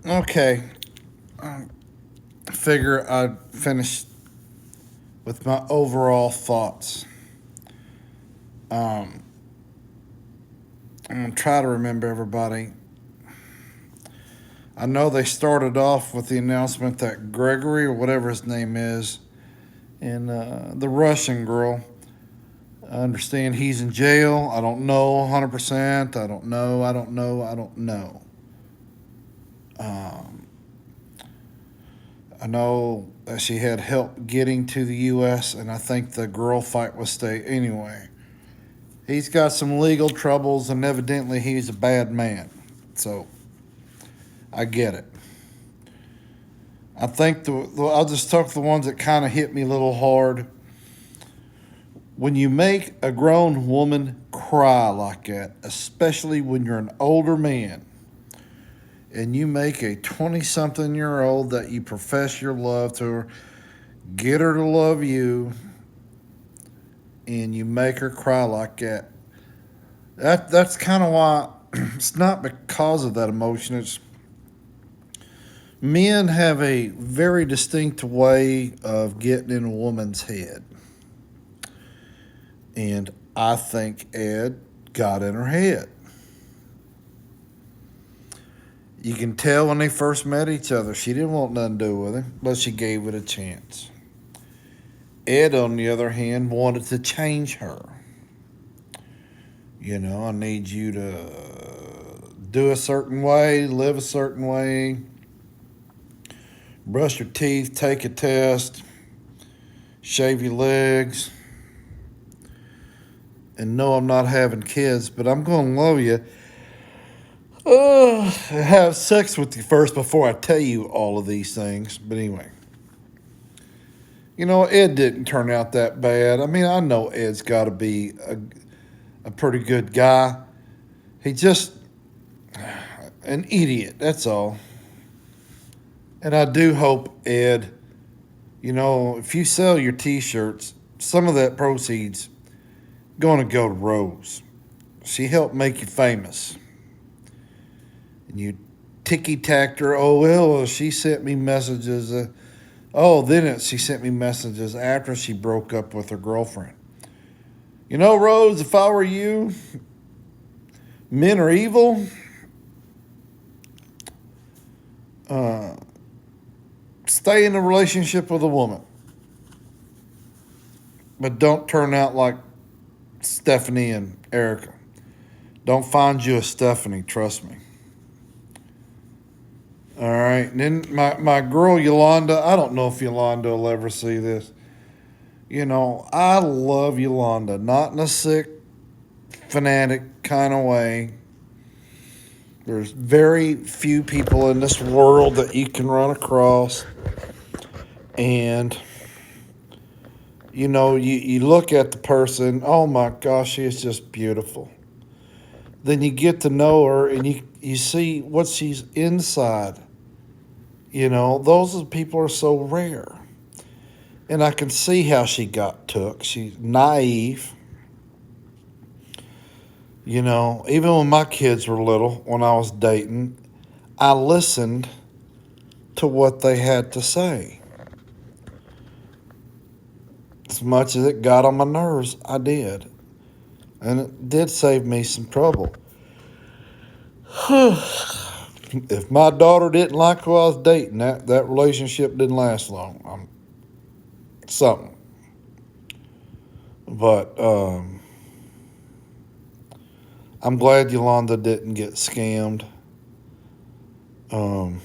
Okay, figure I'd finish with my overall thoughts. Um, I'm gonna try to remember everybody. I know they started off with the announcement that Gregory, or whatever his name is, and the Russian girl. I understand he's in jail. I don't know 100%. I don't know. I don't know. I don't know. Um, I know that she had help getting to the U.S., and I think the girl fight was stay anyway. He's got some legal troubles, and evidently he's a bad man. So I get it. I think I'll just talk the ones that kind of hit me a little hard. When you make a grown woman cry like that, especially when you're an older man, and you make a 20 something year old that you profess your love to her, get her to love you, and you make her cry like that, that's kind of why it's not because of that emotion. It's men have a very distinct way of getting in a woman's head. And I think Ed got in her head. You can tell when they first met each other, she didn't want nothing to do with him, but she gave it a chance. Ed, on the other hand, wanted to change her. You know, I need you to do a certain way, live a certain way, brush your teeth, take a test, shave your legs, and no, I'm not having kids, but I'm going to love you. Have sex with you first before I tell you all of these things. But anyway, you know, Ed didn't turn out that bad. I mean, I know Ed's got to be a pretty good guy. He just an idiot, that's all. And I do hope, Ed, you know, if you sell your t-shirts, some of that proceeds going to go to Rose. She helped make you famous. And you ticky-tacked her. Oh, well, she sent me messages. She sent me messages after she broke up with her girlfriend. You know, Rose, if I were you, men are evil. Uh, Stay in a relationship with a woman, but don't turn out like Stephanie and Erica. Don't find you a Stephanie, trust me. All right. And then my girl Yolanda, I don't know if Yolanda will ever see this. You know, I love Yolanda, not in a sick, fanatic kind of way. There's very few people in this world that you can run across. And, you know, you look at the person, oh my gosh, she is just beautiful. Then you get to know her and you see what she's inside. You know, those people are so rare. And I can see how she got took. She's naive. You know, even when my kids were little, when I was dating, I listened to what they had to say. As much as it got on my nerves, I did. And it did save me some trouble. If my daughter didn't like who I was dating, that relationship didn't last long. Something. But I'm glad Yolanda didn't get scammed. Um,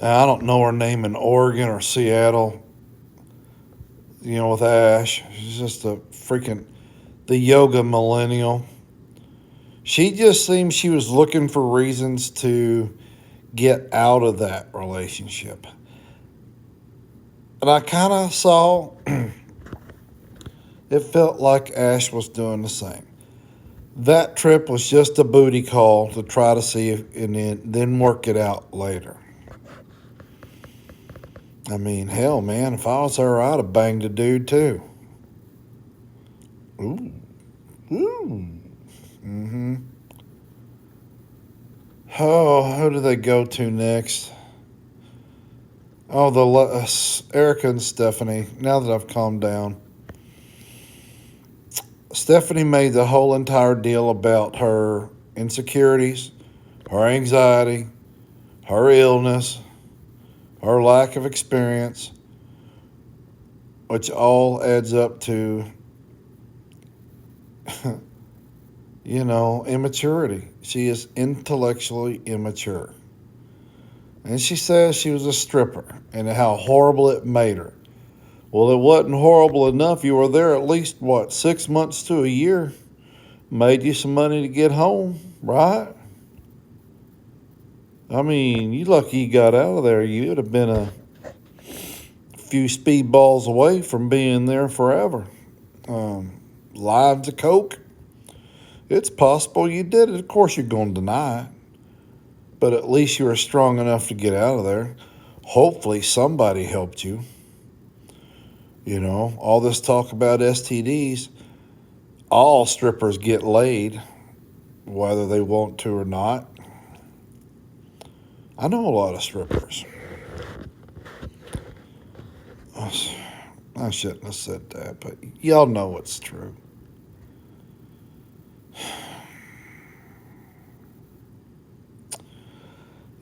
I don't know her name in Oregon or Seattle, you know, with Ash. She's just a freaking, the yoga millennial. She just seemed she was looking for reasons to get out of that relationship. And I kind of saw it felt like Ash was doing the same. That trip was just a booty call to try to see if, and then work it out later. I mean, hell, man, if I was her, I'd have banged a dude too. Ooh, ooh. Mm-hmm. Oh, who do they go to next? Oh, Erica and Stephanie. Now that I've calmed down, Stephanie made the whole entire deal about her insecurities, her anxiety, her illness, her lack of experience, which all adds up to, immaturity. She is intellectually immature. And she says she was a stripper and how horrible it made her. Well, it wasn't horrible enough. You were there at least, 6 months to a year. Made you some money to get home, right? I mean, you lucky you got out of there. You would have been a few speedballs away from being there forever. Lives of coke. It's possible you did it. Of course, you're going to deny it. But at least you were strong enough to get out of there. Hopefully, somebody helped you. All this talk about STDs, all strippers get laid, whether they want to or not. I know a lot of strippers. I shouldn't have said that, but y'all know it's true.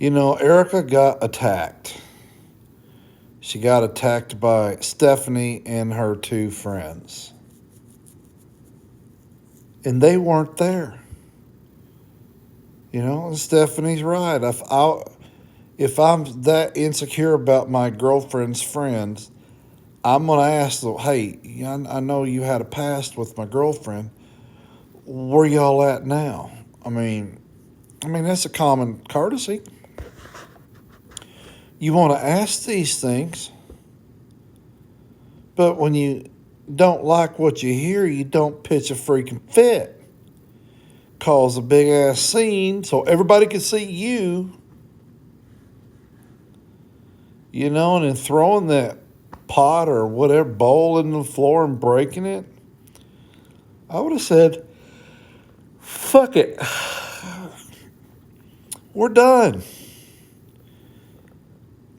Erica got attacked. She got attacked by Stephanie and her two friends. And they weren't there. Stephanie's right. If I'm that insecure about my girlfriend's friends, I'm going to ask them, hey, I know you had a past with my girlfriend. Where y'all at now? I mean, that's a common courtesy. You want to ask these things, but when you don't like what you hear, you don't pitch a freaking fit. Cause a big ass scene so everybody can see you, and then throwing that pot or whatever bowl in the floor and breaking it. I would have said, fuck it. We're done.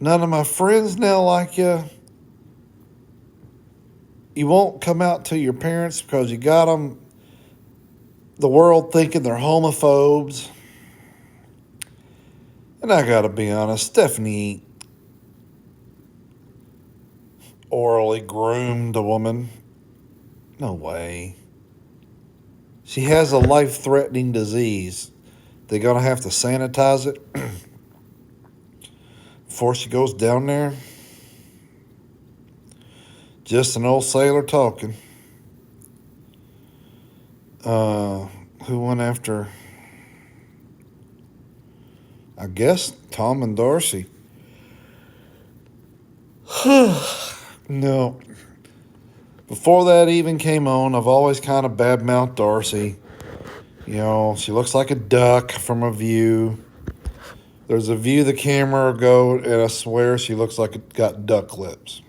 None of my friends now like you. You won't come out to your parents because you got them, the world thinking they're homophobes. And I gotta be honest, Stephanie orally groomed a woman. No way. She has a life-threatening disease. They're gonna have to sanitize it before she goes down there. Just an old sailor talking. Who went after, I guess, Tom and Darcy. No. Before that even came on, I've always kind of badmouthed Darcy. She looks like a duck from a view. There's a view the camera will go, and I swear she looks like it got duck lips.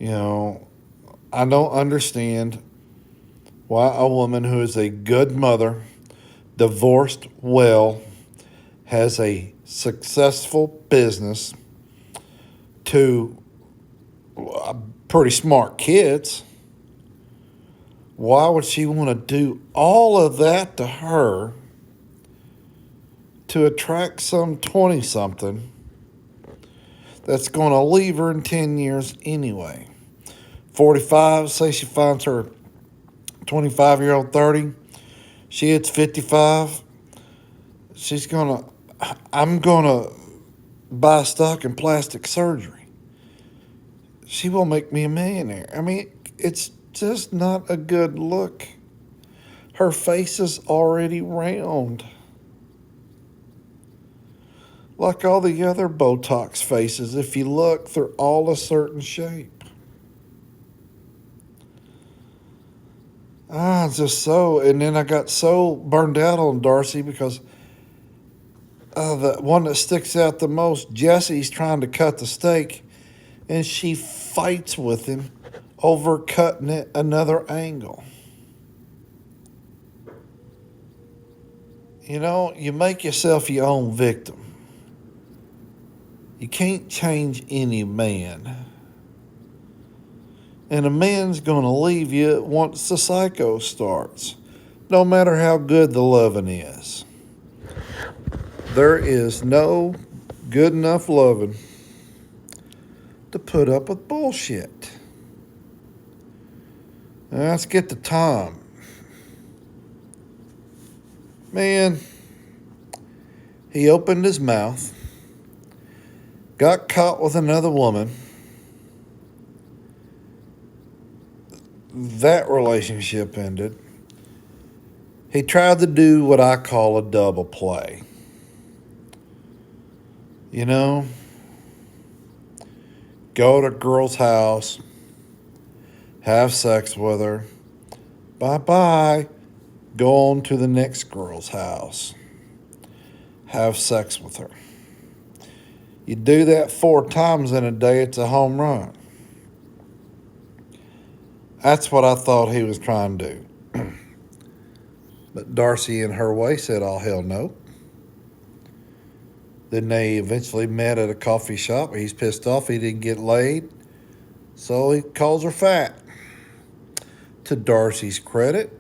I don't understand why a woman who is a good mother, divorced well, has a successful business, two pretty smart kids. Why would she want to do all of that to her to attract some 20-something that's going to leave her in 10 years anyway? 45, say she finds her 25-year-old 30. She hits 55. I'm going to buy stock in plastic surgery. She will make me a millionaire. It's just not a good look. Her face is already round. Like all the other Botox faces, if you look, they're all a certain shape. And then I got so burned out on Darcy because the one that sticks out the most, Jesse's trying to cut the steak, and she fights with him over cutting it another angle. You know, you make yourself your own victim. You can't change any man. And a man's going to leave you once the psycho starts, no matter how good the loving is. There is no good enough loving to put up with bullshit. Now, let's get to Tom. Man, he opened his mouth, got caught with another woman. That relationship ended. He tried to do what I call a double play. You know, go to a girl's house, have sex with her, bye-bye, go on to the next girl's house, have sex with her. You do that 4 times in a day, it's a home run. That's what I thought he was trying to do. But Darcy, in her way, said, oh, hell no. Then they eventually met at a coffee shop. He's pissed off he didn't get laid, so he calls her fat. To Darcy's credit,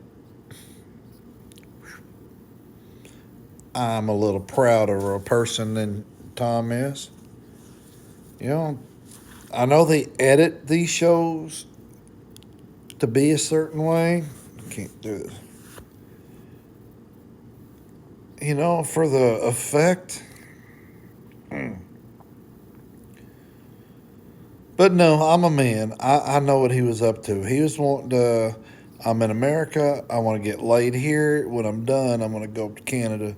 I'm a little prouder of a person than Tom is. You know, I know they edit these shows to be a certain way. I can't do this. You know, for the effect. But no, I'm a man. I know what he was up to. He was wanting to, I'm in America. I want to get laid here. When I'm done, I'm going to go up to Canada,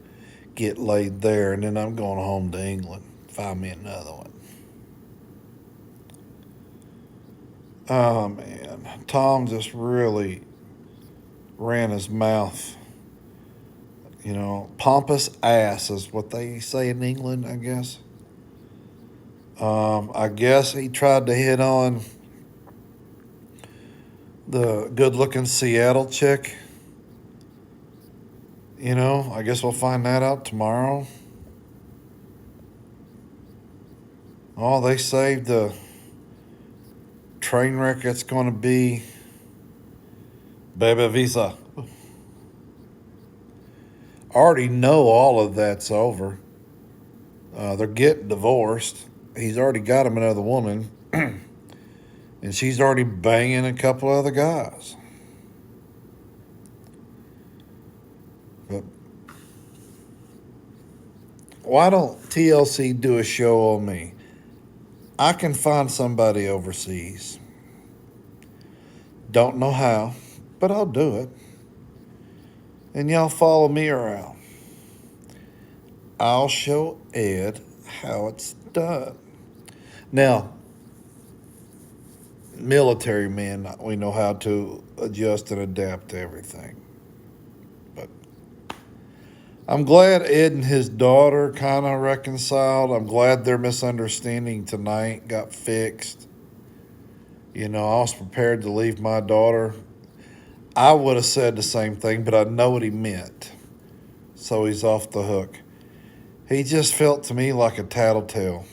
get laid there, and then I'm going home to England, find me another one. Oh, man. Tom just really ran his mouth. You know, pompous ass is what they say in England, I guess. I guess he tried to hit on the good-looking Seattle chick. You know, I guess we'll find that out tomorrow. Oh, they saved the train wreck that's going to be Baby Visa. I already know all of that's over. They're getting divorced. He's already got him another woman. And she's already banging a couple other guys. But why don't TLC do a show on me? I can find somebody overseas. Don't know how, but I'll do it. And y'all follow me around. I'll show Ed how it's done. Now, military men, we know how to adjust and adapt to everything. But I'm glad Ed and his daughter kind of reconciled. I'm glad their misunderstanding tonight got fixed. You know, I was prepared to leave my daughter. I would have said the same thing, but I know what he meant. So he's off the hook. He just felt to me like a tattletale.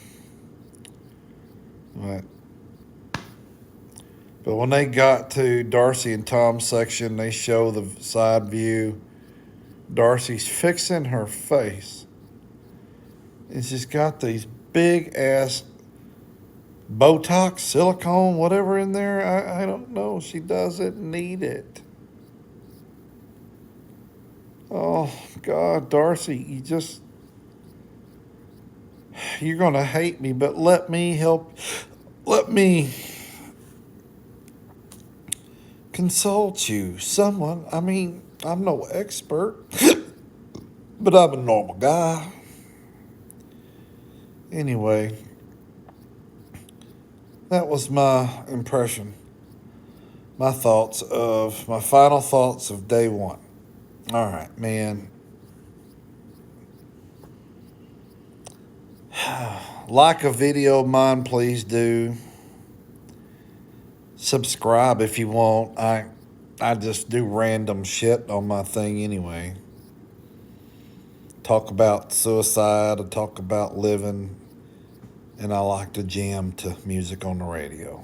But when they got to Darcy and Tom's section, they show the side view. Darcy's fixing her face. And she's got these big ass Botox, silicone, whatever in there. I don't know. She doesn't need it. Oh, God, Darcy, you're going to hate me, but let me help. Let me consult you. Someone, I mean, I'm no expert, but I'm a normal guy. Anyway, that was my impression, my final thoughts of day one. All right, man. Like a video of mine, please do. Subscribe if you want. I just do random shit on my thing anyway. talk about suicide, I talk about living, and I like to jam to music on the radio.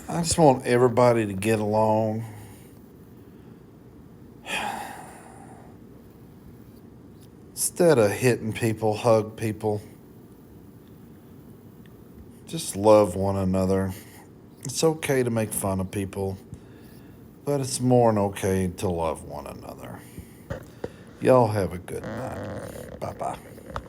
I just want everybody to get along. Instead of hitting people, hug people. Just love one another. It's okay to make fun of people, but it's more than okay to love one another. Y'all have a good night. Bye bye.